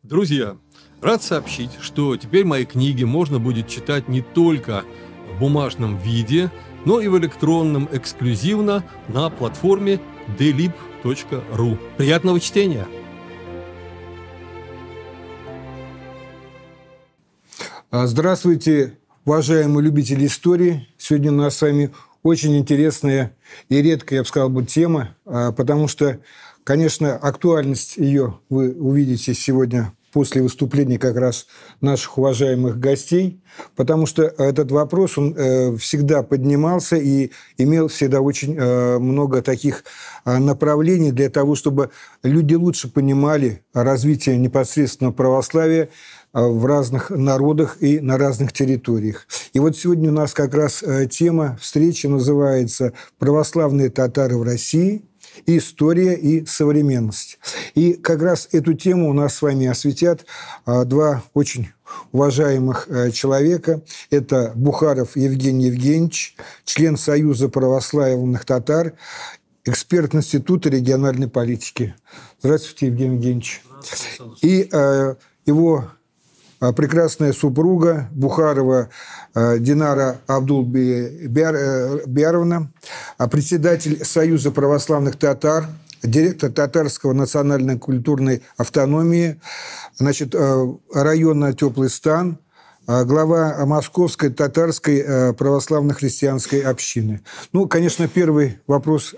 Друзья, рад сообщить, что теперь мои книги можно будет читать не только в бумажном виде, но и в электронном эксклюзивно на платформе delib.ru. Приятного чтения! Здравствуйте, уважаемые любители истории. Сегодня у нас с вами очень интересная и редкая, я бы сказал, тема, потому что, конечно, актуальность ее вы увидите сегодня после выступления как раз наших уважаемых гостей, потому что этот вопрос, он всегда поднимался и имел всегда очень много таких направлений для того, чтобы люди лучше понимали развитие непосредственно православия в разных народах и на разных территориях. И вот сегодня у нас как раз тема встречи называется «Православные татары в России. История и современность». И как раз эту тему у нас с вами осветят два очень уважаемых человека. Это Бухаров Евгений Евгеньевич, член Союза православных татар, эксперт Института региональной политики. Здравствуйте, Евгений Евгеньевич. И его прекрасная супруга Бухарова Динара Абдулбиаровна, председатель Союза православных татар, директор Татарского национальной культурной автономии, района Теплый Стан, глава Московской татарской православно-христианской общины. Ну, конечно, первый вопрос,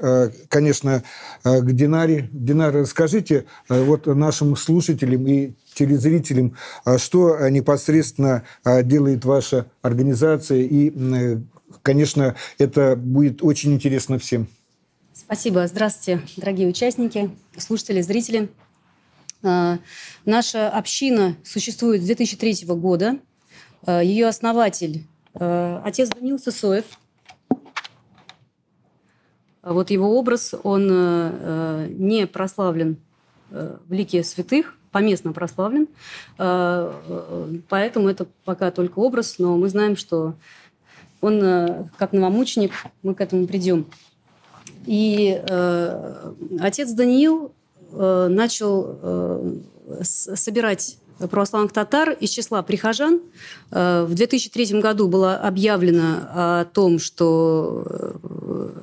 конечно, к Динаре. Динара, расскажите вот нашим слушателям и телезрителям, что непосредственно делает ваша организация, и, конечно, это будет очень интересно всем. Спасибо. Здравствуйте, дорогие участники, слушатели, зрители. Наша община существует с 2003 года. Ее основатель – отец Даниил Сысоев. Вот его образ, он не прославлен в лике святых, поместно прославлен, поэтому это пока только образ, но мы знаем, что он как новомученик, мы к этому придем. И отец Даниил начал собирать православных татар из числа прихожан. В 2003 году было объявлено о том, что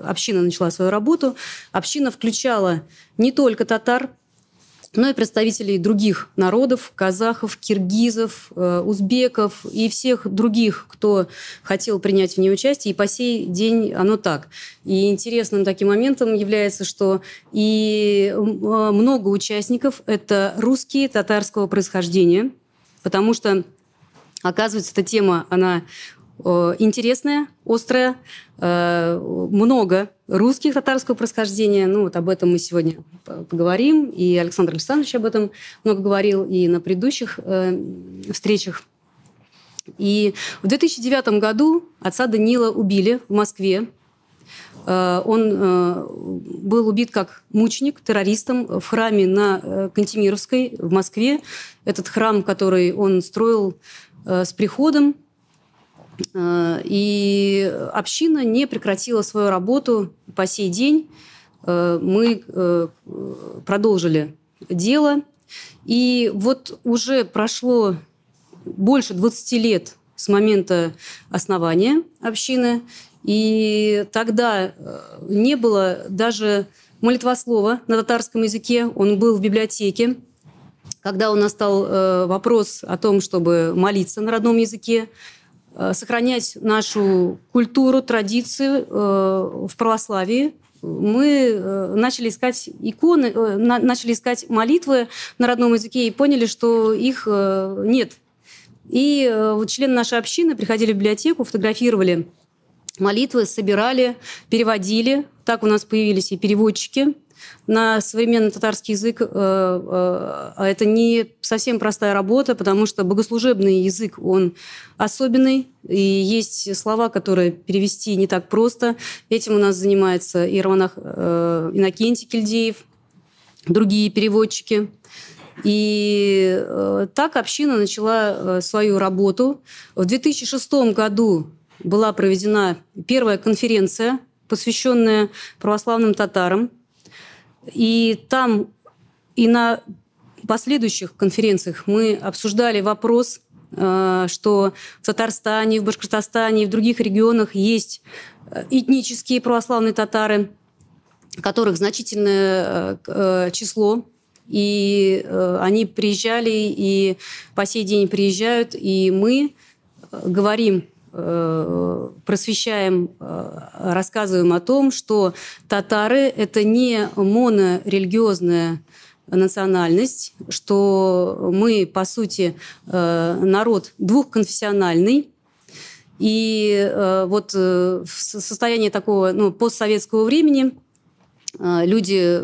община начала свою работу. Община включала не только татар, но и представителей других народов, казахов, киргизов, узбеков и всех других, кто хотел принять в ней участие. И по сей день оно так. И интересным таким моментом является, что и много участников – это русские татарского происхождения, потому что, оказывается, эта тема, она интересная, острая, много русских татарского происхождения. Ну, вот об этом мы сегодня поговорим. И Александр Александрович об этом много говорил и на предыдущих встречах. И в 2009 году отца Даниила убили в Москве. Он был убит как мученик, террористом в храме на Кантемировской в Москве. Этот храм, который он строил с приходом. И община не прекратила свою работу по сей день. Мы продолжили дело. И вот уже прошло больше 20 лет с момента основания общины. И тогда не было даже молитвослова на татарском языке. Он был в библиотеке. Когда у нас стал вопрос о том, чтобы молиться на родном языке, сохранять нашу культуру, традиции в православии, мы начали искать иконы, начали искать молитвы на родном языке и поняли, что их нет. И вот члены нашей общины приходили в библиотеку, фотографировали молитвы, собирали, переводили. Так у нас появились и переводчики на современный татарский язык. Это не совсем простая работа, потому что богослужебный язык, он особенный, и есть слова, которые перевести не так просто. Этим у нас занимается иеромонах Иннокентий Кильдеев, другие переводчики. И так община начала свою работу. В 2006 году была проведена первая конференция, посвященная православным татарам. И там и на последующих конференциях мы обсуждали вопрос, что в Татарстане, в Башкортостане и в других регионах есть этнические православные татары, которых значительное число, и они приезжали и по сей день приезжают, и мы говорим, просвещаем, рассказываем о том, что татары – это не монорелигиозная национальность, что мы, по сути, народ двухконфессиональный. И вот в состоянии такого постсоветского времени люди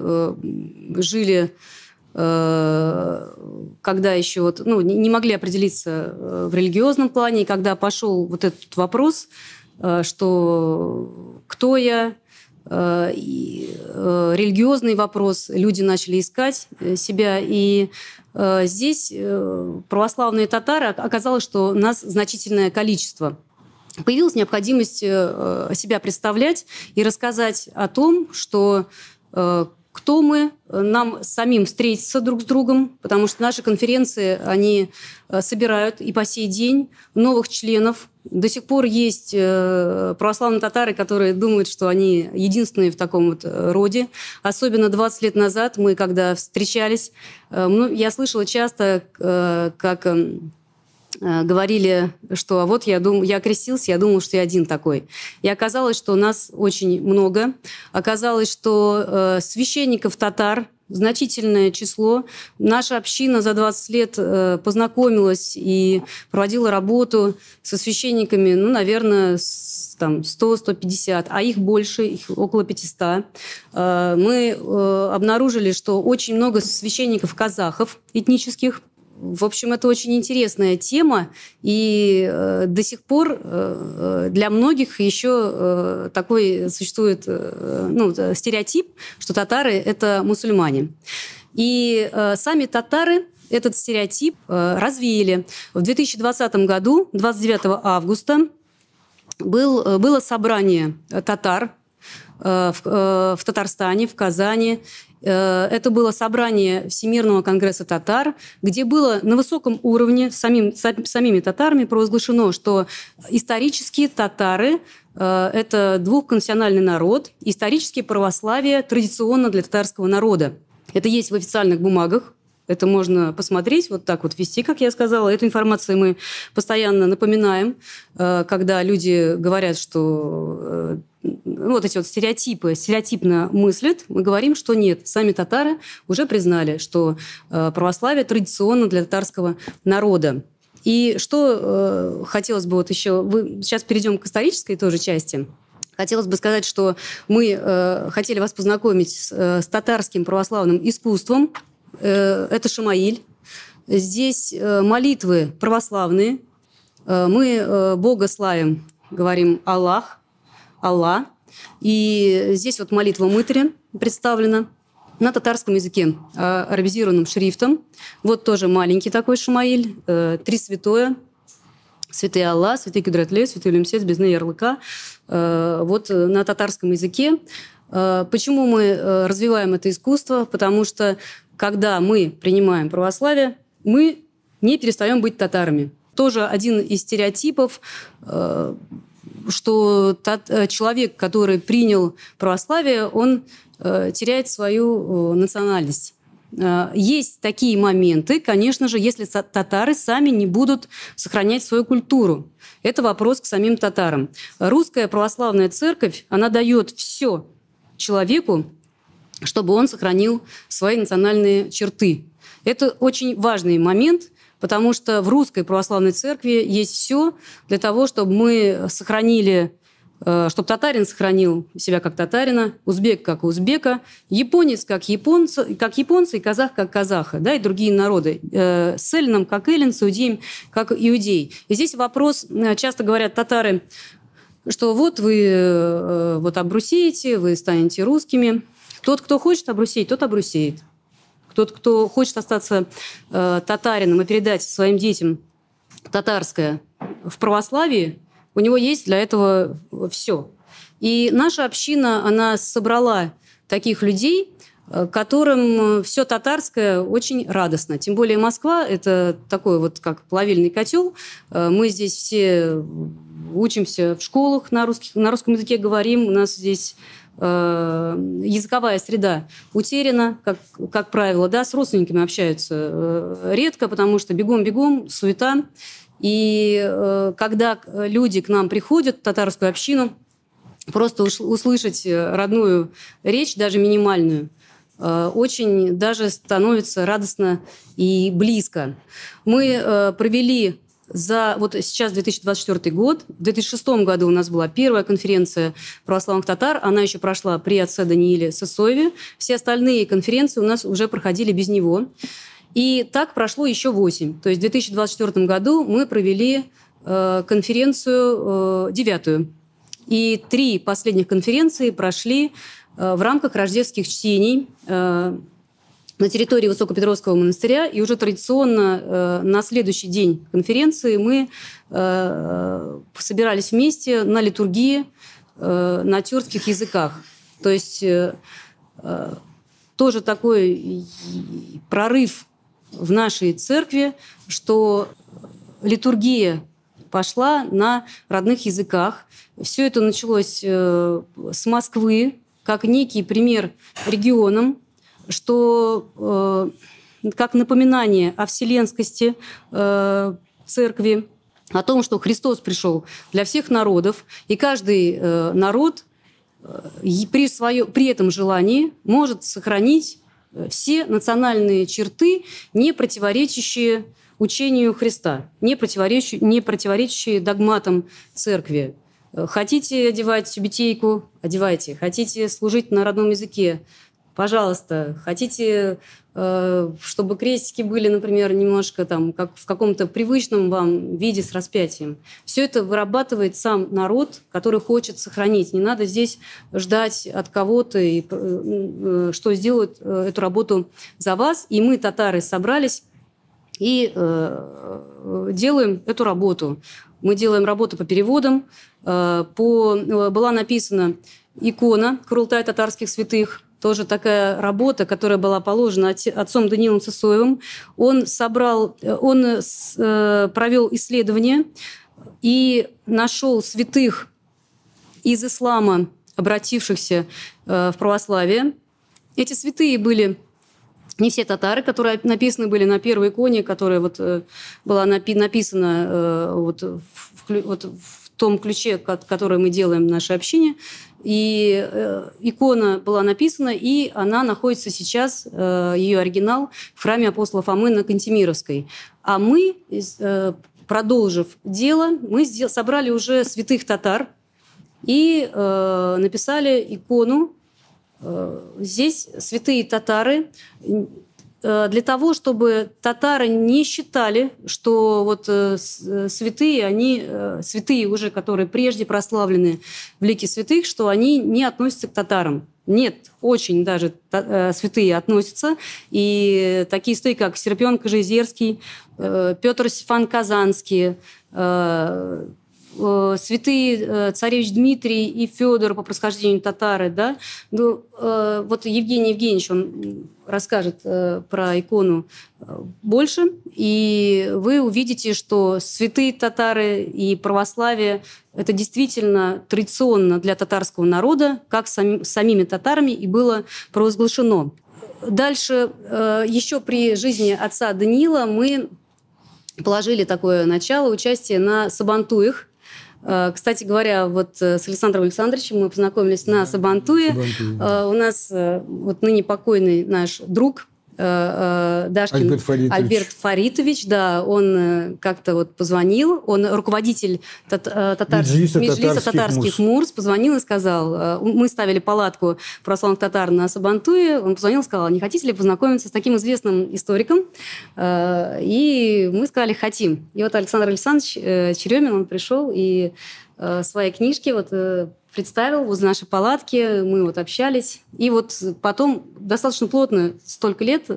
жили, когда еще не могли определиться в религиозном плане, и когда пошел вот этот вопрос, что кто я, религиозный вопрос, люди начали искать себя, и здесь православные татары, оказалось, что нас значительное количество. Появилась необходимость себя представлять и рассказать о том, что кто мы, нам самим встретиться друг с другом, потому что наши конференции, они собирают и по сей день новых членов. До сих пор есть православные татары, которые думают, что они единственные в таком вот роде. Особенно 20 лет назад мы, когда встречались, я слышала часто, как говорили, что вот я крестился, я думал, что я один такой. И оказалось, что нас очень много. Оказалось, что священников татар значительное число. Наша община за 20 лет познакомилась и проводила работу со священниками, наверное, 100-150, а их больше, их около 500. Мы обнаружили, что очень много священников-казахов этнических. В общем, это очень интересная тема, и до сих пор для многих еще такой существует стереотип, что татары – это мусульмане. И сами татары этот стереотип развеяли. В 2020 году, 29 августа, было собрание татар в Татарстане, в Казани. Это было собрание Всемирного конгресса татар, где было на высоком уровне самими татарами провозглашено, что исторические татары – это двухконфессиональный народ, исторические православие традиционно для татарского народа. Это есть в официальных бумагах. Это можно посмотреть, вот так вот вести, как я сказала. Эту информацию мы постоянно напоминаем, когда люди говорят, что вот эти вот стереотипно мыслят. Мы говорим, что нет. Сами татары уже признали, что православие традиционно для татарского народа. И что хотелось бы еще... Сейчас перейдем к исторической тоже части. Хотелось бы сказать, что мы хотели вас познакомить с татарским православным искусством. Это Шамаиль. Здесь молитвы православные. Мы Бога славим, говорим Аллах, Аллах. И здесь вот молитва Мытаря представлена на татарском языке арабизированным шрифтом. Вот тоже маленький такой Шамаиль. 3 святое. Святый Аллах, святый Кудратле, святый Улемсец, бездны ярлыка. Вот на татарском языке. Почему мы развиваем это искусство? Потому что когда мы принимаем православие, мы не перестаем быть татарами. Тоже один из стереотипов, что человек, который принял православие, он теряет свою национальность. Есть такие моменты, конечно же, если татары сами не будут сохранять свою культуру. Это вопрос к самим татарам. Русская православная церковь, она дает все человеку, чтобы он сохранил свои национальные черты. Это очень важный момент, потому что в русской православной церкви есть все для того, чтобы мы сохранили, чтобы татарин сохранил себя как татарина, узбек как узбека, японец как японца и казах как казаха, да, и другие народы. С эллином как эллин, с иудеем как иудей. И здесь вопрос, часто говорят татары, что вот вы обрусеете, вы станете русскими. Тот, кто хочет обрусеть, тот обрусеет. Тот, кто хочет остаться татарином и передать своим детям татарское в православии, у него есть для этого все. И наша община, она собрала таких людей, которым все татарское очень радостно. Тем более Москва – это такой вот как плавильный котел. Мы здесь все учимся в школах на русском языке говорим. У нас здесь языковая среда утеряна, как правило. Да, с родственниками общаются редко, потому что бегом-бегом, суета. И когда люди к нам приходят в татарскую общину, просто услышать родную речь, даже минимальную, очень даже становится радостно и близко. Мы провели вот сейчас 2024 год. В 2006 году у нас была первая конференция православных татар. Она еще прошла при отце Данииле Сысоеве. Все остальные конференции у нас уже проходили без него. И так прошло еще 8. То есть в 2024 году мы провели конференцию 9-ю. И 3 последних конференции прошли в рамках рождественских чтений на территории Высокопетровского монастыря. И уже традиционно на следующий день конференции мы собирались вместе на литургии на тюркских языках. То есть тоже такой прорыв в нашей церкви, что литургия пошла на родных языках. Все это началось с Москвы, как некий пример регионам, что как напоминание о вселенскости церкви, о том, что Христос пришел для всех народов, и каждый народ при этом желании может сохранить все национальные черты, не противоречащие учению Христа, не противоречащие догматам церкви. Хотите одевать тюбетейку – одевайте. Хотите служить на родном языке – пожалуйста. Хотите, чтобы крестики были, например, немножко там, как в каком-то привычном вам виде с распятием. Все это вырабатывает сам народ, который хочет сохранить. Не надо здесь ждать от кого-то, что сделают эту работу за вас. И мы, татары, собрались и делаем эту работу. Мы делаем работу по переводам. Была написана икона «Курултай татарских святых». Тоже такая работа, которая была положена отцом Даниилом Сысоевым. Он провел исследование и нашел святых из ислама, обратившихся в православие. Эти святые были не все татары, которые написаны были на первой иконе, которая была написана в том ключе, который мы делаем в нашей общине. И икона была написана, и она находится сейчас, ее оригинал, в храме апостола Фомы на Кантемировской. А мы, продолжив дело, мы собрали уже святых татар и написали икону. Здесь святые татары для того, чтобы татары не считали, что святые, они святые уже, которые прежде прославлены в лике святых, что они не относятся к татарам. Нет, очень даже святые относятся. И такие святые, как Серпион Кожезерский, Петр Стефан Казанский, святые царевич Дмитрий и Федор по происхождению татары, да. Евгений Евгеньевич, он расскажет про икону больше, и вы увидите, что святые татары и православие – это действительно традиционно для татарского народа, как самими татарами и было провозглашено. Дальше, еще при жизни отца Даниила, мы положили такое начало участия на сабантуях. Кстати говоря, с Александром Александровичем мы познакомились на Сабантуе. У нас ныне покойный наш друг Дашкин Альберт Фаритович, да, он как-то позвонил, он руководитель Меджлиса татарских МУРС, позвонил и сказал, мы ставили палатку православных татар на Сабантуе, он позвонил и сказал, не хотите ли познакомиться с таким известным историком? И мы сказали, хотим. И Александр Александрович Черемин, он пришел и свои книжки представил возле нашей палатки, мы общались. И потом достаточно плотно, столько лет,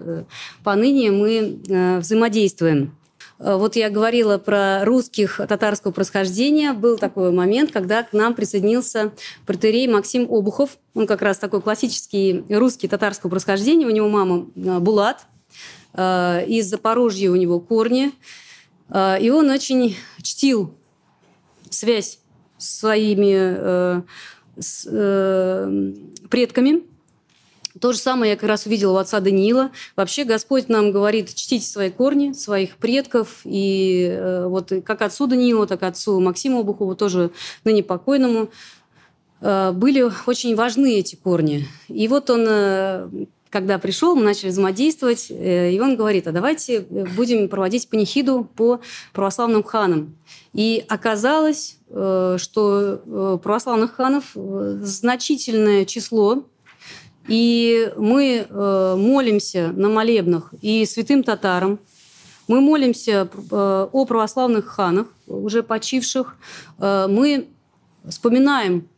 поныне мы взаимодействуем. вот я говорила про русских татарского происхождения. Был такой момент, когда к нам присоединился протоиерей Максим Обухов. Он как раз такой классический русский татарского происхождения. У него мама Булат. Из Запорожья у него корни. И он очень чтил связь с своими предками. То же самое я как раз увидела у отца Даниила. Вообще Господь нам говорит: чтите свои корни, своих предков. И вот как отцу Даниилу, так и отцу Максиму Обухову, тоже ныне покойному, были очень важны эти корни. И вот он, когда пришел, мы начали взаимодействовать, и он говорит: а давайте будем проводить панихиду по православным ханам. И оказалось, что православных ханов значительное число. И мы молимся на молебнах и святым татарам. Мы молимся о православных ханах, уже почивших. Мы вспоминаем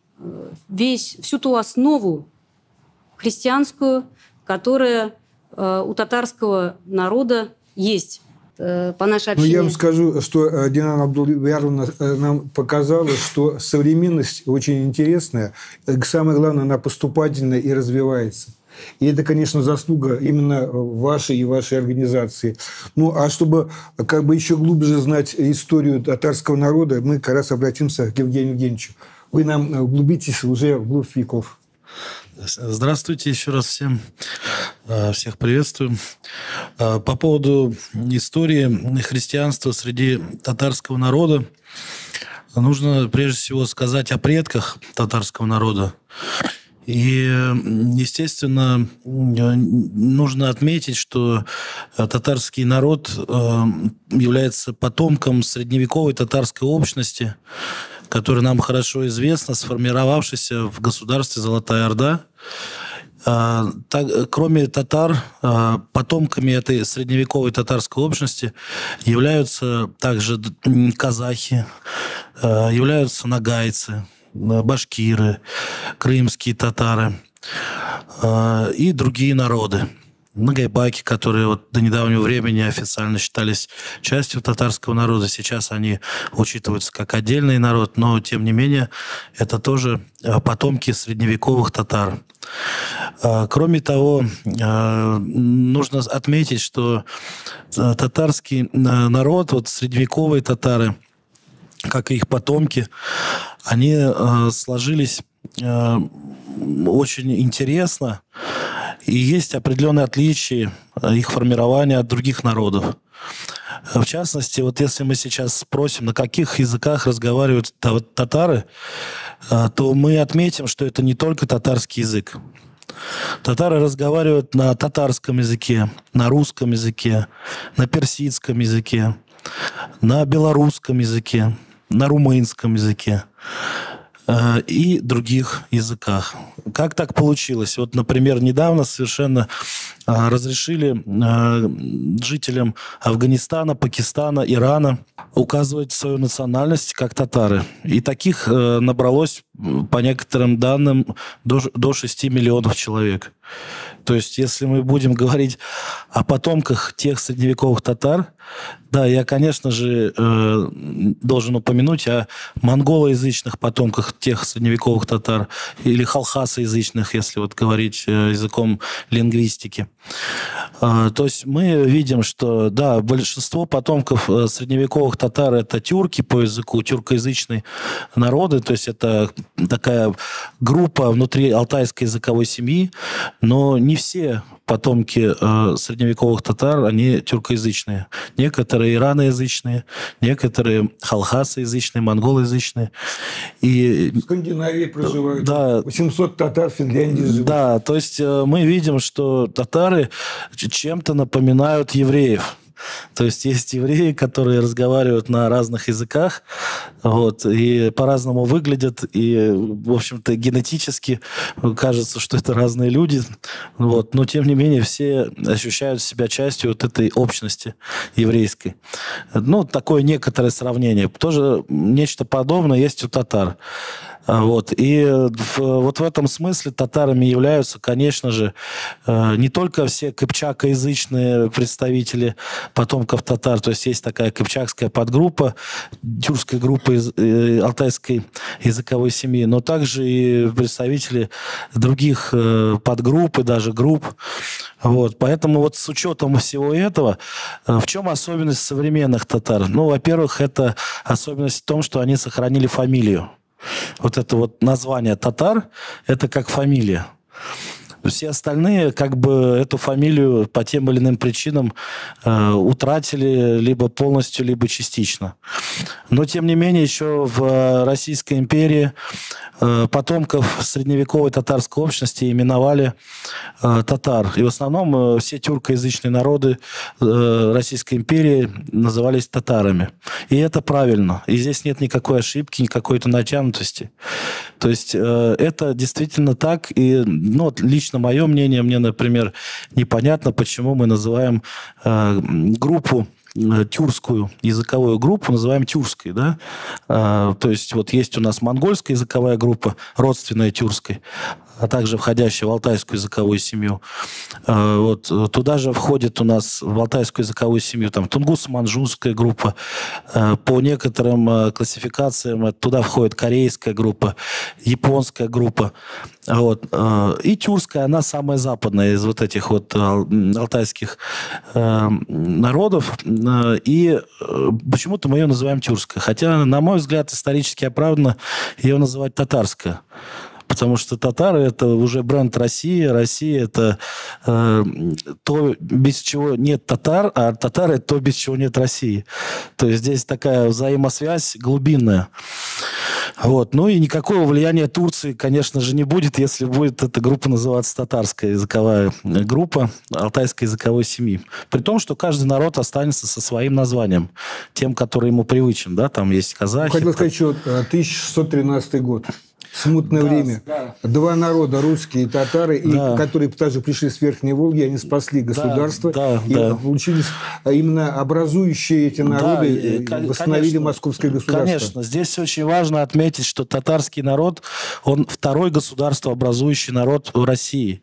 всю ту основу христианскую, которая у татарского народа есть. По нашей общине. Я вам скажу, что Динара Абдулбаровна нам показала, что современность очень интересная. Самое главное, она поступательная и развивается. И это, конечно, заслуга именно вашей и вашей организации. Ну, а чтобы как бы еще глубже знать историю татарского народа, мы как раз обратимся к Евгению Евгеньевичу. Вы нам углубитесь уже вглубь веков. Здравствуйте еще раз всем. Всех приветствую. По поводу истории христианства среди татарского народа нужно прежде всего сказать о предках татарского народа. И, естественно, нужно отметить, что татарский народ является потомком средневековой татарской общности, которая нам хорошо известна, сформировавшейся в государстве Золотая Орда. Кроме татар, потомками этой средневековой татарской общности являются также казахи, являются нагайцы, башкиры, крымские татары и другие народы. Нагайбаки, которые вот до недавнего времени официально считались частью татарского народа, сейчас они учитываются как отдельный народ, но, тем не менее, это тоже потомки средневековых татар. Кроме того, нужно отметить, что татарский народ, вот средневековые татары, как и их потомки, они сложились очень интересно, и есть определенные отличия их формирования от других народов. В частности, вот если мы сейчас спросим, на каких языках разговаривают татары, то мы отметим, что это не только татарский язык. Татары разговаривают на татарском языке, на русском языке, на персидском языке, на белорусском языке, на румынском языке и других языках. Как так получилось? Вот, например, недавно совершенно разрешили жителям Афганистана, Пакистана, Ирана указывать свою национальность как татары. И таких набралось, по некоторым данным, до 6 миллионов человек. То есть, если мы будем говорить о потомках тех средневековых татар, да, я, конечно же, должен упомянуть о монголоязычных потомках тех средневековых татар или халхасоязычных, если вот говорить языком лингвистики. То есть мы видим, что, да, большинство потомков средневековых татар – это тюрки по языку, тюркоязычные народы, то есть это такая группа внутри алтайской языковой семьи, но не все потомки средневековых татар, они тюркоязычные. Некоторые ираноязычные, некоторые халхасоязычные, монголоязычные. И, в Скандинавии проживают. Да, 800 татар в Финляндии живут. Да, то есть мы видим, что татары чем-то напоминают евреев. То есть есть евреи, которые разговаривают на разных языках, вот, и по-разному выглядят, и, в общем-то, генетически кажется, что это разные люди, вот, но, тем не менее, все ощущают себя частью вот этой общности еврейской. Ну, такое некоторое сравнение. Тоже нечто подобное есть у татар. Вот. И вот в этом смысле татарами являются, конечно же, не только все кыпчакоязычные представители потомков татар, то есть есть такая кыпчакская подгруппа, тюркская группа из алтайской языковой семьи, но также и представители других подгрупп и даже групп. Вот. Поэтому вот с учетом всего этого, в чем особенность современных татар? Ну, во-первых, это особенность в том, что они сохранили фамилию. Вот это вот название татар, это как фамилия. Все остальные как бы эту фамилию по тем или иным причинам утратили либо полностью, либо частично. Но, тем не менее, еще в Российской империи потомков средневековой татарской общности именовали татар. И в основном все тюркоязычные народы Российской империи назывались татарами. И это правильно. И здесь нет никакой ошибки, никакой-то натянутости. То есть это действительно так. И вот, лично мое мнение, мне, например, непонятно, почему мы называем группу, тюркскую языковую группу называем тюркской, да? То есть вот есть у нас монгольская языковая группа, родственная тюркской, а также входящая в алтайскую языковую семью. Вот туда же входит у нас в алтайскую языковую семью там тунгусско-манчжурская группа. По некоторым классификациям туда входит корейская группа, японская группа. Вот. И тюркская, она самая западная из вот этих вот алтайских народов. И почему-то мы ее называем тюркской. Хотя, на мой взгляд, исторически оправданно ее называть татарская. Потому что татары – это уже бренд России. Россия – это то, без чего нет татар, а татары – это то, без чего нет России. То есть здесь такая взаимосвязь глубинная. Вот. Ну и никакого влияния Турции, конечно же, не будет, если будет эта группа называться татарская языковая группа алтайской языковой семьи. При том, что каждый народ останется со своим названием, тем, который ему привычен. Да? Там есть казахи. Хотел сказать, что 1613 год. Смутное время. Да. Два народа, русские и татары, да. которые также пришли с Верхней Волги, они спасли государство, и получились именно образующие эти народы, восстановили московское государство. Конечно. Здесь очень важно отметить, что татарский народ, он второй государствообразующий народ в России.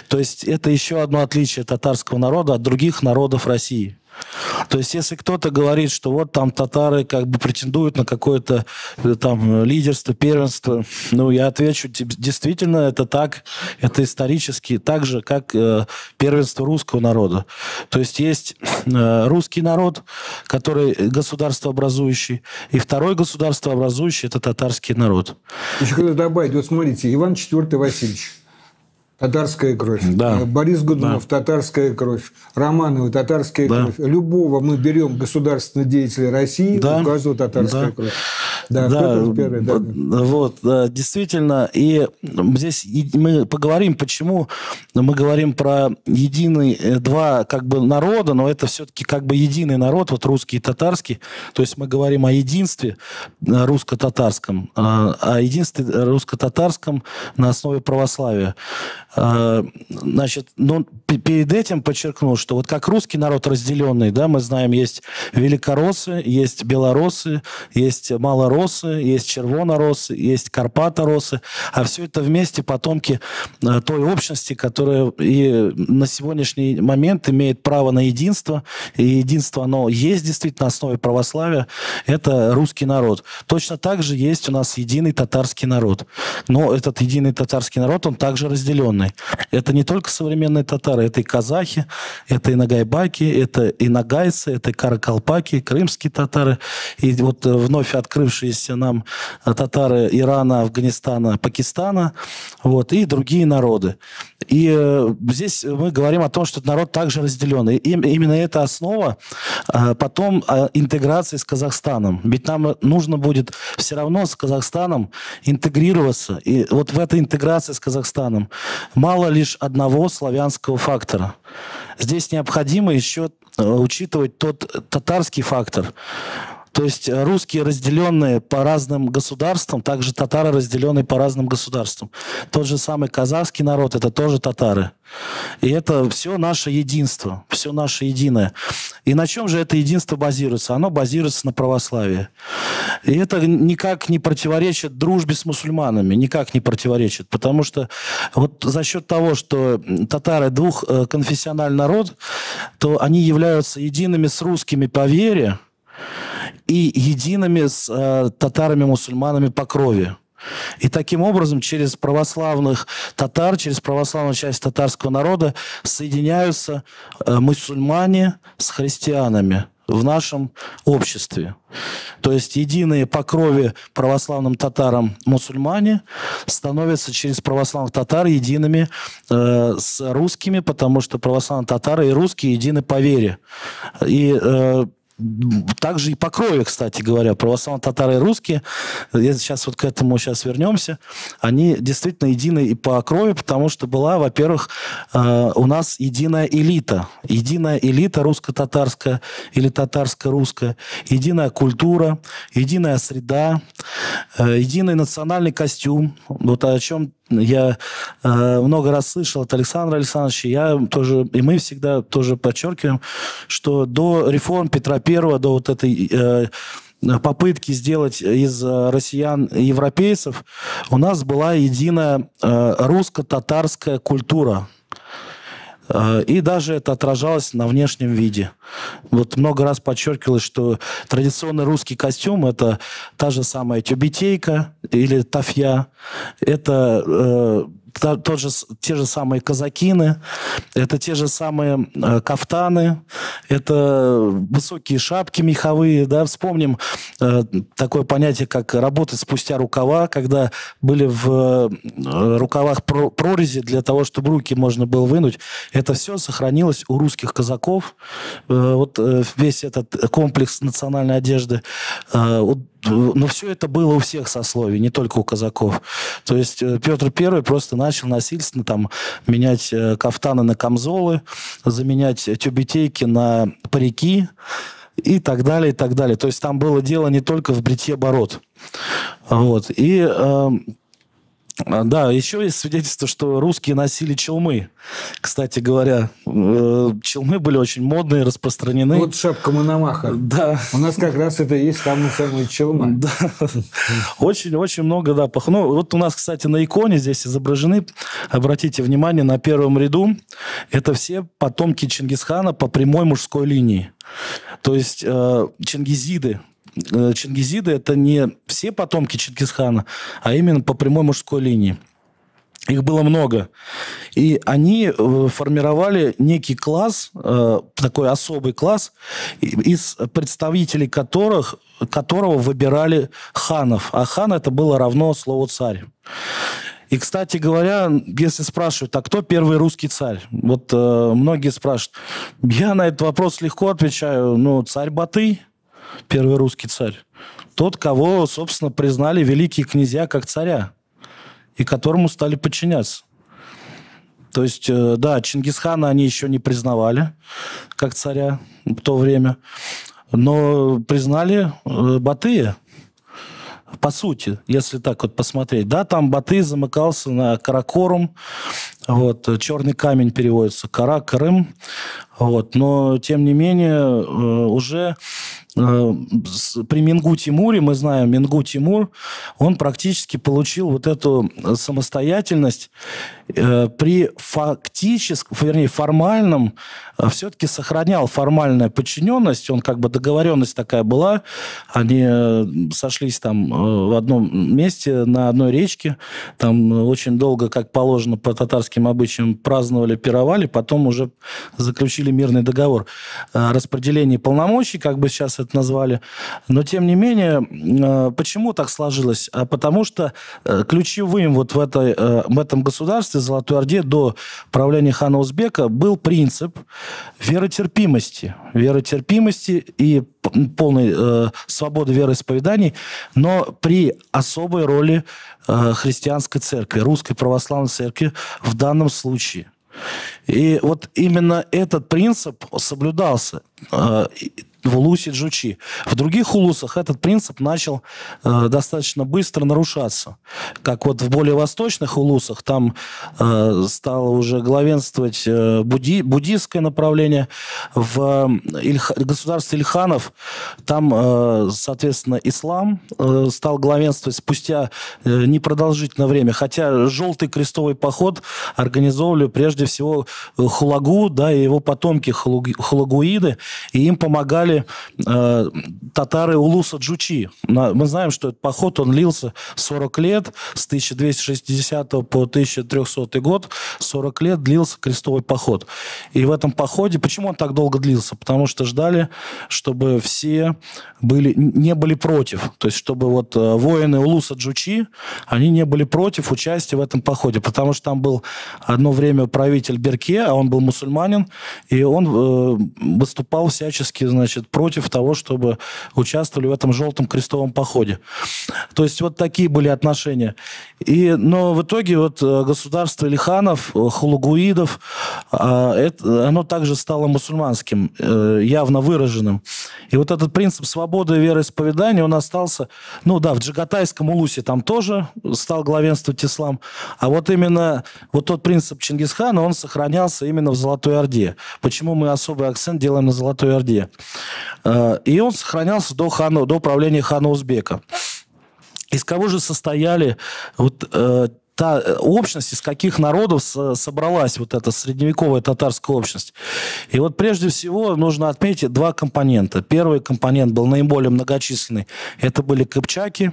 То есть это еще одно отличие татарского народа от других народов России. То есть, если кто-то говорит, что вот там татары как бы претендуют на какое-то там лидерство, первенство, ну, я отвечу, действительно, это так, это исторически так же, как первенство русского народа. То есть, есть русский народ, который государствообразующий, и второй государствообразующий – это татарский народ. Еще когда добавить, вот смотрите, Иван IV Васильевич. Татарская кровь. Да. Борис Годунов, татарская кровь. Романовы, татарская кровь. Любого мы берем государственного деятеля России, у каждого татарская кровь. Да, первый, вот, действительно. И здесь мы поговорим, почему мы говорим про единый два как бы народа, но это все-таки как бы единый народ, вот русский и татарский. То есть мы говорим о единстве русско-татарском, о единстве русско-татарском на основе православия. Значит, ну, перед этим подчеркну, что вот как русский народ разделенный, да, мы знаем, есть великороссы, есть белороссы, есть малороссы, есть червонороссы, есть карпатороссы, а все это вместе потомки той общности, которая и на сегодняшний момент имеет право на единство, и единство, оно есть действительно на основе православия, это русский народ. Точно так же есть у нас единый татарский народ, но этот единый татарский народ, он также разделенный. Это не только современные татары, это и казахи, это и нагайбаки, это и нагайцы, это и каракалпаки, крымские татары, и вот вновь открывшиеся нам татары Ирана, Афганистана, Пакистана, вот, и другие народы. И здесь мы говорим о том, что этот народ также разделен. И именно эта основа потом интеграции с Казахстаном. Ведь нам нужно будет все равно с Казахстаном интегрироваться. И вот в этой интеграции с Казахстаном мало лишь одного славянского фактора. Здесь необходимо еще учитывать тот татарский фактор. То есть русские, разделенные по разным государствам, также татары, разделенные по разным государствам. Тот же самый казахский народ – это тоже татары. И это все наше единство, все наше единое. И на чем же это единство базируется? Оно базируется на православии. И это никак не противоречит дружбе с мусульманами, никак не противоречит. Потому что вот за счет того, что татары двухконфессиональный народ, то они являются едиными с русскими по вере, и едиными с татарами-мусульманами по крови. И таким образом через православных татар, через православную часть татарского народа соединяются мусульмане с христианами в нашем обществе. То есть единые по крови православным татарам мусульмане становятся через православных татар едиными с русскими, потому что православные татары и русские едины по вере. И также и по крови, кстати говоря, православные татары и русские, сейчас вот к этому сейчас вернемся, они действительно едины и по крови, потому что была, во-первых, у нас единая элита русско-татарская или татарско-русская, единая культура, единая среда, единый национальный костюм, вот о чем я много раз слышал от Александра Александровича, я тоже, и мы всегда тоже подчеркиваем, что до реформ Петра I, до вот этой попытки сделать из россиян европейцев, у нас была единая русско-татарская культура. И даже это отражалось на внешнем виде. Вот много раз подчеркивалось, что традиционный русский костюм – это та же самая тюбетейка или тафья, это те же самые казакины, это те же самые кафтаны, это высокие шапки меховые. Да? Вспомним такое понятие, как работать спустя рукава, когда были в рукавах прорези для того, чтобы руки можно было вынуть. Это все сохранилось у русских казаков. Вот весь этот комплекс национальной одежды. Но все это было у всех сословий, не только у казаков. То есть Петр I просто начал насильственно там менять кафтаны на камзолы, заменять тюбетейки на парики и так далее, и так далее. То есть там было дело не только в бритье бород. Вот. И да, еще есть свидетельство, что русские носили челмы. Кстати говоря, челмы были очень модные, распространены. Вот шапка Мономаха. Да. У нас как раз это и есть самые челмы. Да. Очень много, да. Ну, вот у нас, кстати, на иконе здесь изображены, обратите внимание, на первом ряду, это все потомки Чингисхана по прямой мужской линии. То есть чингизиды. Чингизиды – это не все потомки Чингисхана, а именно по прямой мужской линии. Их было много. И они формировали некий класс, такой особый класс, из представителей которого выбирали ханов. А хан – это было равно слову «царь». И, кстати говоря, если спрашивают, а кто первый русский царь? Вот многие спрашивают. Я на этот вопрос легко отвечаю, царь Батый. Первый русский царь. Тот, кого, собственно, признали великие князья как царя, и которому стали подчиняться. То есть, да, Чингисхана они еще не признавали как царя в то время, но признали Батыя. По сути, если так вот посмотреть. Да, там Батый замыкался на Каракорум. Вот, черный камень переводится Кара-Крым. Вот, но, тем не менее, уже при Мингу-Тимуре, мы знаем, Мингу-Тимур, он практически получил вот эту самостоятельность при формальном, все-таки сохранял формальную подчиненность, он как бы договоренность такая была, они сошлись там в одном месте, на одной речке, там очень долго, как положено по татарским обычаям, праздновали, пировали, потом уже заключили мирный договор о распределении полномочий, как бы сейчас это назвали. Но, тем не менее, почему так сложилось? Потому что ключевым вот в этом государстве, Золотой Орде, до правления хана Узбека был принцип веротерпимости и полной свободы вероисповеданий, но при особой роли христианской церкви, русской православной церкви в данном случае. И вот именно этот принцип соблюдался. в улусе Джучи. В других улусах этот принцип начал достаточно быстро нарушаться. Как вот в более восточных улусах, там стало уже главенствовать буддийское направление. В государстве Ильханов там, соответственно, ислам стал главенствовать спустя непродолжительное время. Хотя Желтый крестовый поход организовывали прежде всего Хулагу, да, и его потомки хулагуиды, и им помогали татары улуса Джучи. Мы знаем, что этот поход, он длился 40 лет, с 1260 по 1300 год, 40 лет длился крестовый поход. И в этом походе, почему он так долго длился? Потому что ждали, чтобы все не были против. То есть, чтобы вот воины улуса Джучи, они не были против участия в этом походе. Потому что там был одно время правитель Берке, а он был мусульманин, и он выступал всячески, значит, против того, чтобы участвовали в этом желтом крестовом походе. То есть, вот такие были отношения. Но в итоге вот государство Ильханов, хулагуидов, оно также стало мусульманским, явно выраженным. И вот этот принцип свободы вероисповедания, он остался, ну да, в Джагатайском улусе там тоже стал главенствовать ислам, а вот именно вот тот принцип Чингисхана, он сохранялся именно в Золотой Орде. Почему мы особый акцент делаем на Золотой Орде? И он сохранялся до правления хана Узбека. Из кого же состояли вот та общность, из каких народов собралась вот эта средневековая татарская общность? И вот прежде всего нужно отметить два компонента. Первый компонент был наиболее многочисленный. Это были кыпчаки.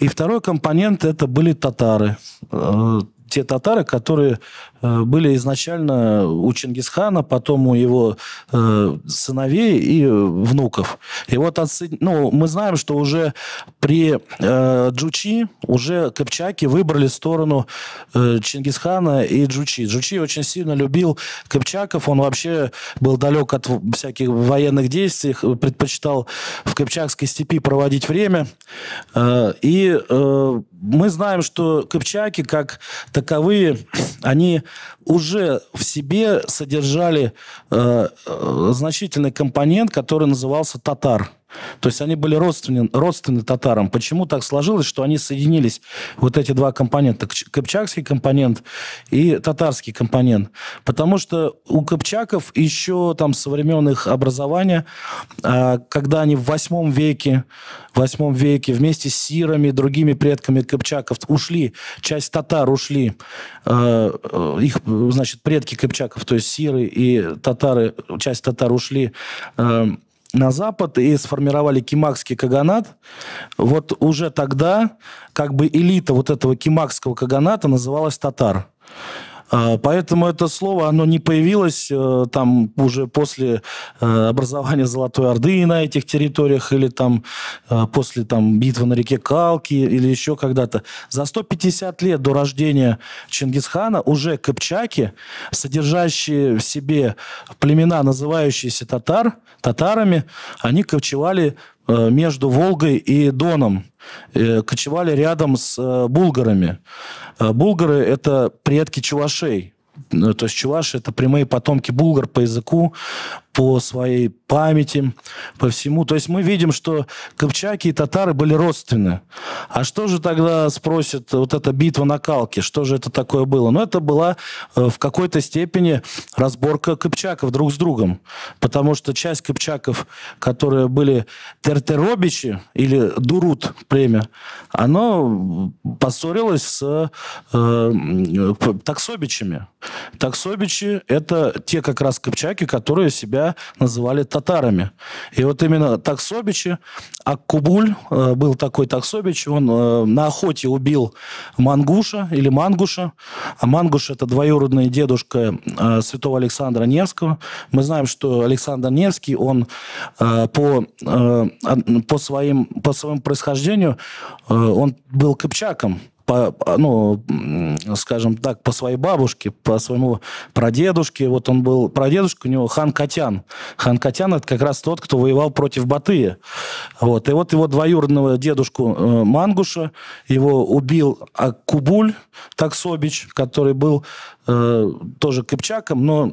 И второй компонент это были татары. Те татары, которые были изначально у Чингисхана, потом у его сыновей и внуков. И вот мы знаем, что уже при Джучи уже кыпчаки выбрали сторону Чингисхана и Джучи. Джучи очень сильно любил кыпчаков, он вообще был далек от всяких военных действий, предпочитал в Кыпчакской степи проводить время. И мы знаем, что кыпчаки, как таковые, они уже в себе содержали значительный компонент, который назывался татар. То есть они были родственны татарам. Почему так сложилось, что они соединились, вот эти два компонента, кыпчакский компонент и татарский компонент? Потому что у кыпчаков еще там со времен их образования, когда они в 8 веке вместе с сирами, другими предками кыпчаков ушли, часть татар ушли, их, значит, предки кыпчаков, то есть сиры и татары, часть татар ушли на запад и сформировали кимакский каганат. Вот уже тогда как бы элита вот этого кимакского каганата называлась татар. Поэтому это слово, оно не появилось там уже после образования Золотой Орды на этих территориях или там после там, битвы на реке Калки или еще когда-то. За 150 лет до рождения Чингисхана уже кыпчаки, содержащие в себе племена, называющиеся татарами, они кочевали между Волгой и Доном, кочевали рядом с булгарами. Булгары – это предки чувашей. То есть чуваши – это прямые потомки булгар по языку, по своей памяти, по всему. То есть мы видим, что кыпчаки и татары были родственны. А что же тогда, спросит, вот эта битва на Калке, что же это такое было? Ну, это была в какой-то степени разборка кыпчаков друг с другом. Потому что часть кыпчаков, которые были тертеробичи или дурут племя, оно поссорилось с таксобичами. Таксобичи – это те как раз кыпчаки, которые себя называли татарами. И вот именно таксобичи, Аккубуль, был такой таксобич, он на охоте убил Мангуша или Мангуша. А Мангуш – это двоюродный дедушка святого Александра Невского. Мы знаем, что Александр Невский, он по своему происхождению, он был кыпчаком. Скажем так, по своей бабушке, по своему прадедушке. Вот он был, прадедушка у него хан Катян. Хан Катян – это как раз тот, кто воевал против Батыя. Вот. И вот его двоюродного дедушку Мангуша, его убил Аккубуль Таксобич, который был тоже кыпчаком, но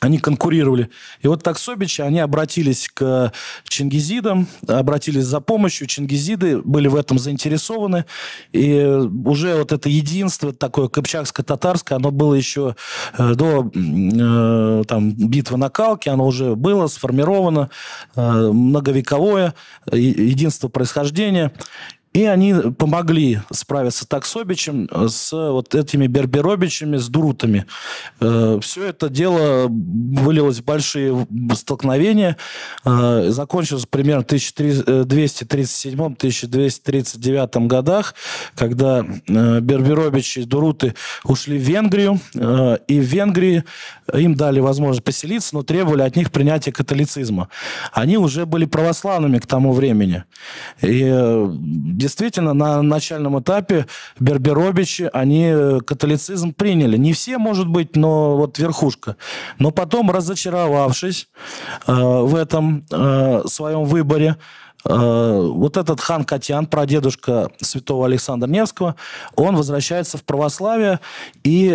Они конкурировали. И вот таксобичи, они обратились к чингизидам, обратились за помощью. Чингизиды были в этом заинтересованы. И уже вот это единство такое кыпчакско-татарское, оно было еще до там, битвы на Калке, оно уже было сформировано, многовековое единство происхождения. И они помогли справиться с таксобичем, с вот этими берберобичами, с дурутами. Все это дело вылилось в большие столкновения. Закончилось примерно в 1237-1239 годах, когда берберобичи и дуруты ушли в Венгрию. И в Венгрии им дали возможность поселиться, но требовали от них принятия католицизма. Они уже были православными к тому времени. И действительно, на начальном этапе берберобичи, они католицизм приняли. Не все, может быть, но вот верхушка. Но потом, разочаровавшись в этом своем выборе, вот этот хан Катян, прадедушка святого Александра Невского, он возвращается в православие и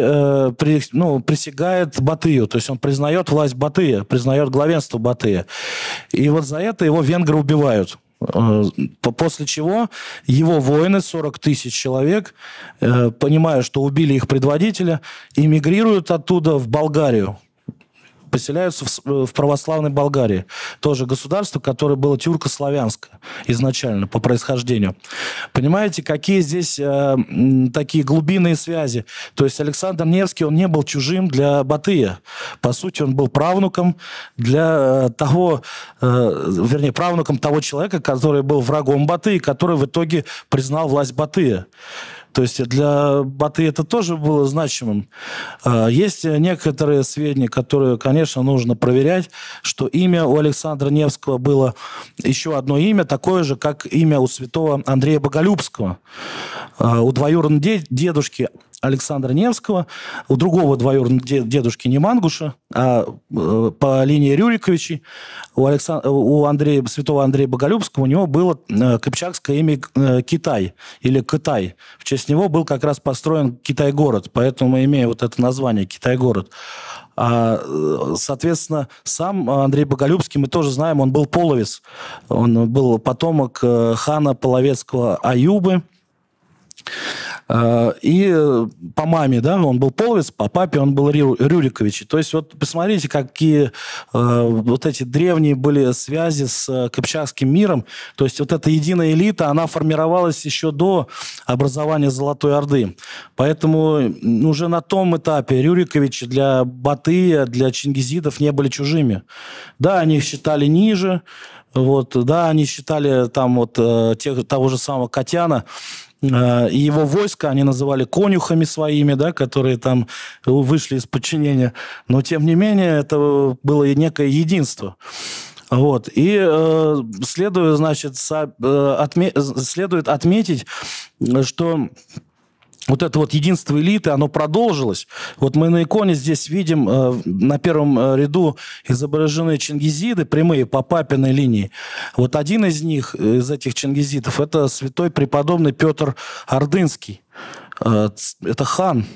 присягает Батыю. То есть он признает власть Батыя, признает главенство Батыя. И вот за это его венгры убивают. После чего его воины, 40 тысяч человек, понимая, что убили их предводителя, эмигрируют оттуда в Болгарию. Поселяются в православной Болгарии. Тоже государство, которое было тюрко-славянское изначально по происхождению. Понимаете, какие здесь такие глубинные связи? То есть Александр Невский, он не был чужим для Батыя. По сути, он был правнуком правнуком того человека, который был врагом Батыя, который в итоге признал власть Батыя. То есть для Батыя это тоже было значимым. Есть некоторые сведения, которые, конечно, нужно проверять, что имя у Александра Невского было еще одно имя, такое же, как имя у святого Андрея Боголюбского. У двоюродного дедушки Александра Невского, у другого двоюродного дедушки не Мангуша, а по линии Рюриковичей, у святого Андрея Боголюбского у него было кыпчакское имя Китай или Кытай. В честь него был как раз построен Китай-город, поэтому мы имеем вот это название Китай-город. Соответственно, сам Андрей Боголюбский, мы тоже знаем, он был половец. Он был потомок хана половецкого Аюбы. И по маме, да, он был половец, по папе он был Рюрикович. То есть вот посмотрите, какие вот эти древние были связи с кыпчакским миром. То есть вот эта единая элита, она формировалась еще до образования Золотой Орды. Поэтому уже на том этапе Рюриковичи для Батыя, для чингизидов не были чужими. Да, они их считали ниже, вот, да, они считали там вот того же самого Катяна, и его войско они называли конюхами своими, да, которые там вышли из подчинения. Но, тем не менее, это было некое единство. Вот. И следует отметить, что вот это вот единство элиты, оно продолжилось. Вот мы на иконе здесь видим, на первом ряду изображены чингизиды, прямые по папиной линии. Вот один из них, из этих чингизидов, это святой преподобный Петр Ордынский. Это хан.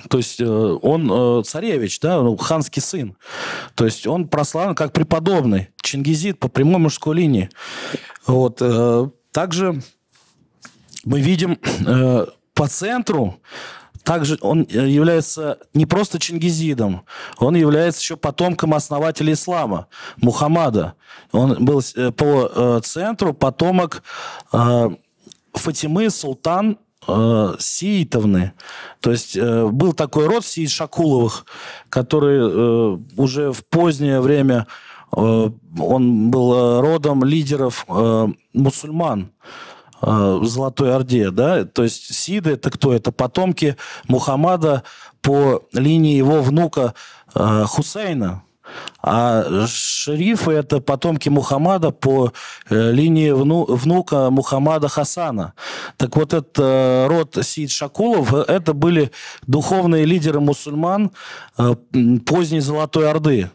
То есть он царевич, да, ханский сын. То есть он прославлен как преподобный, чингизид по прямой мужской линии. Вот. Также мы видим... По центру также он является не просто чингизидом, он является еще потомком основателя ислама, Мухаммада. Он был по центру потомок Фатимы Султан Сиитовны. То есть был такой род Сиит-Шакуловых, который уже в позднее время он был родом лидеров мусульман в Золотой Орде, да, то есть сиды это кто? Это потомки Мухаммада по линии его внука Хусейна, а шерифы это потомки Мухаммада по линии внука Мухаммада Хасана. Так вот, этот род Сиит Шакулов, это были духовные лидеры мусульман поздней Золотой Орды.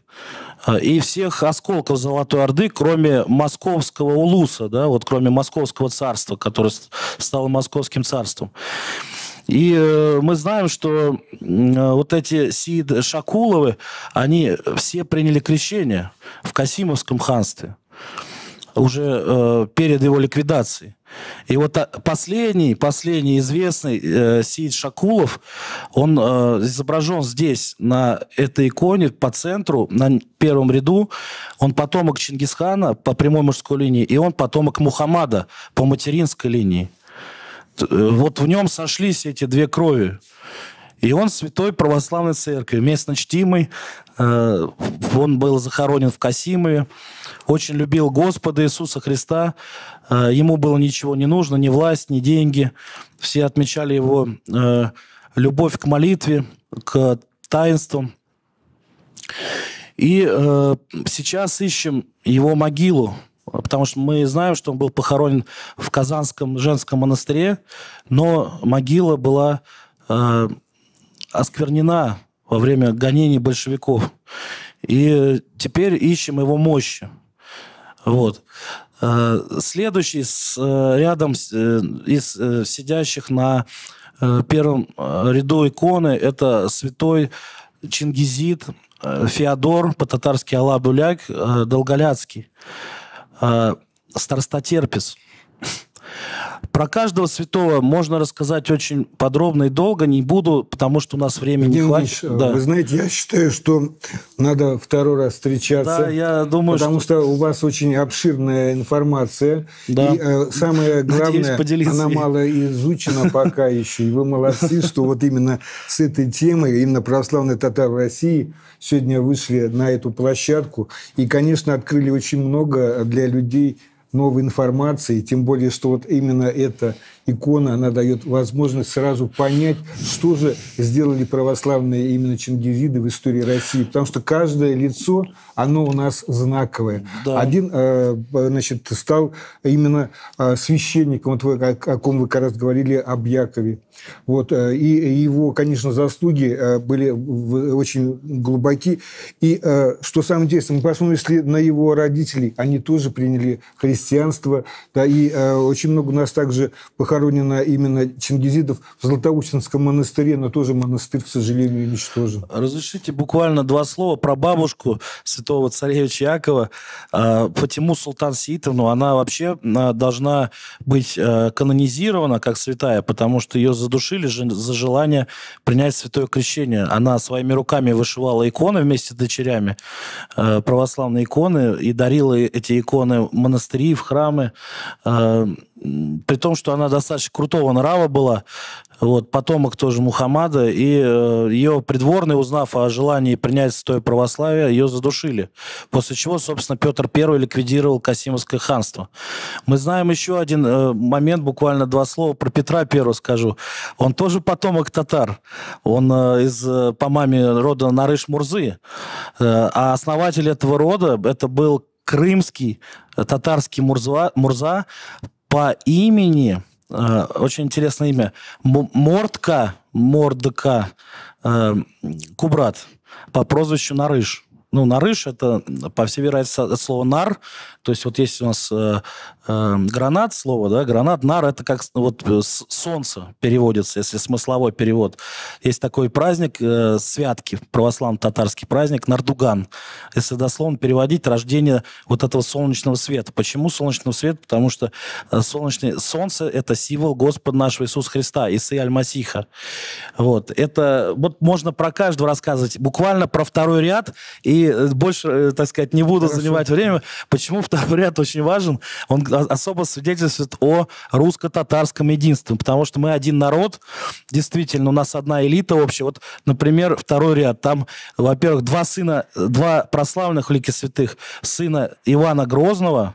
И всех осколков Золотой Орды, кроме московского улуса, да, вот кроме московского царства, которое стало московским царством. И мы знаем, что вот эти Сиид Шакуловы, они все приняли крещение в Касимовском ханстве уже перед его ликвидацией. И вот последний известный Сиид Шакулов, он изображен здесь, на этой иконе, по центру, на первом ряду. Он потомок Чингисхана по прямой мужской линии, и он потомок Мухаммада по материнской линии. Вот в нем сошлись эти две крови. И он святой православной церкви, местно чтимый. Он был захоронен в Касимове. Очень любил Господа Иисуса Христа. Ему было ничего не нужно, ни власть, ни деньги. Все отмечали его любовь к молитве, к таинствам. И сейчас ищем его могилу, потому что мы знаем, что он был похоронен в Казанском женском монастыре, но могила была осквернена во время гонений большевиков. И теперь ищем его мощи. Вот. Следующий рядом из сидящих на первом ряду иконы это святой Чингизид Феодор, по-татарски Алабуляк, Долголяцкий, старостотерпец. Про каждого святого можно рассказать очень подробно и долго, не буду, потому что у нас времени не хватит. Да. Вы знаете, я считаю, что надо второй раз встречаться, да, я думаю, потому что у вас очень обширная информация. Да. И самое главное, она мало изучена пока еще. И вы молодцы, что вот именно с этой темой, именно православные татары в России сегодня вышли на эту площадку. И, конечно, открыли очень много для людей новой информации, тем более, что вот именно эта икона, она дает возможность сразу понять, что же сделали православные именно чингизиды в истории России. Потому что каждое лицо, оно у нас знаковое. Да. Один, значит, стал именно священником, вот вы, о ком вы как раз говорили, об Якове. Вот, и его, конечно, заслуги были очень глубоки. И что самое интересное, мы посмотрим, если на его родителей, они тоже приняли христианство. Да, и очень много у нас также похоронено именно чингизидов в Златоустинском монастыре, но тоже монастырь, к сожалению, уничтожен. Разрешите буквально два слова про бабушку святого царевича Якова, Фатиму Султан Сеитовну. Она вообще должна быть канонизирована как святая, потому что ее задушили за желание принять святое крещение. Она своими руками вышивала иконы вместе с дочерями, православные иконы, и дарила эти иконы в монастыри, в храмы, при том, что она достаточно крутого нрава была, вот, потомок тоже Мухаммада, и ее придворные, узнав о желании принять святое православие, ее задушили. После чего, собственно, Петр I ликвидировал Касимовское ханство. Мы знаем еще один момент, буквально два слова про Петра I скажу. Он тоже потомок татар. Он по маме рода Нарыш-Мурзы. А основатель этого рода, это был крымский татарский Мурза по имени, очень интересное имя, Мордка Кубрат, по прозвищу Нарыш. Ну, Нарыш – это, по всей вероятности, от слова «нар». То есть вот есть у нас гранат, слово, да, гранат, нар – это как вот солнце переводится, если смысловой перевод. Есть такой праздник, святки, православно-татарский праздник, Нардуган. Если дословно переводить, рождение вот этого солнечного света. Почему солнечного света? Потому что солнце – это символ Господа нашего Иисуса Христа, Исы Аль-Масиха. Вот. Это вот можно про каждого рассказывать. Буквально про второй ряд, и больше, так сказать, не буду занимать время. Почему второй ряд очень важен? Он особо свидетельствует о русско-татарском единстве, потому что мы один народ, действительно, у нас одна элита общая. Вот, например, второй ряд. Там, во-первых, два прославленных великих святых, сына Ивана Грозного,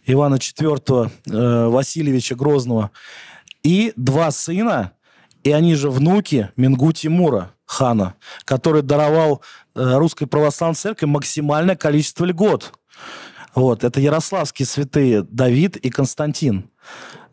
Ивана IV Васильевича Грозного, и два сына, и они же внуки Менгу Тимура, хана, который даровал Русской Православной Церкви максимальное количество льгот. Вот. Это ярославские святые Давид и Константин.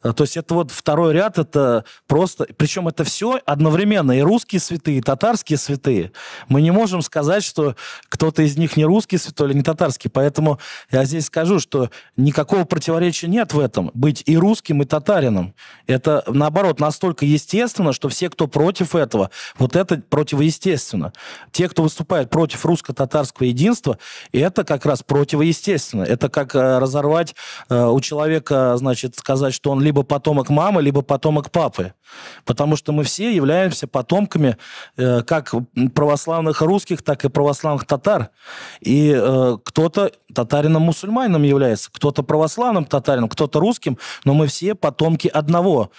То есть это вот второй ряд, это просто... Причем это все одновременно, и русские святые, и татарские святые. Мы не можем сказать, что кто-то из них не русский святой или не татарский. Поэтому я здесь скажу, что никакого противоречия нет в этом. Быть и русским, и татарином. Это, наоборот, настолько естественно, что все, кто против этого, вот это противоестественно. Те, кто выступает против русско-татарского единства, это как раз противоестественно. Это как разорвать у человека, значит, сказать, что он либо потомок мамы, либо потомок папы. Потому что мы все являемся потомками как православных русских, так и православных татар. И кто-то татарином-мусульманином является, кто-то православным татарином, кто-то русским, но мы все потомки одного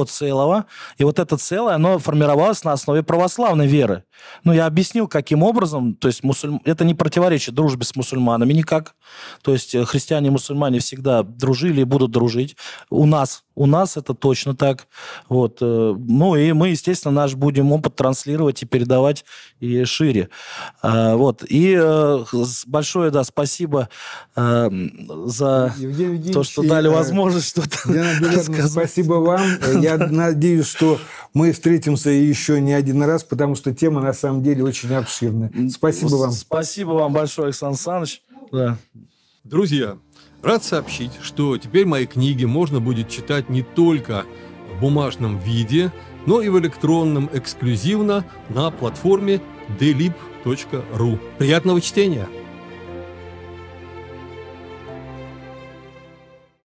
целого. И вот это целое, оно формировалось на основе православной веры. Ну, я объяснил, каким образом, то есть это не противоречит дружбе с мусульманами никак. То есть христиане и мусульмане всегда дружили и будут дружить. У нас это точно так. Вот. Ну, и мы, естественно, наш будем опыт транслировать и передавать и шире. Вот. И большое, да, спасибо за то, что дали возможность что-то рассказать. Спасибо вам. Я надеюсь, что мы встретимся еще не один раз, потому что тема, на самом деле, очень обширная. Спасибо вам. Спасибо вам большое, Александр Александрович. Да. Друзья, рад сообщить, что теперь мои книги можно будет читать не только в бумажном виде, но и в электронном эксклюзивно на платформе delib.ru. Приятного чтения!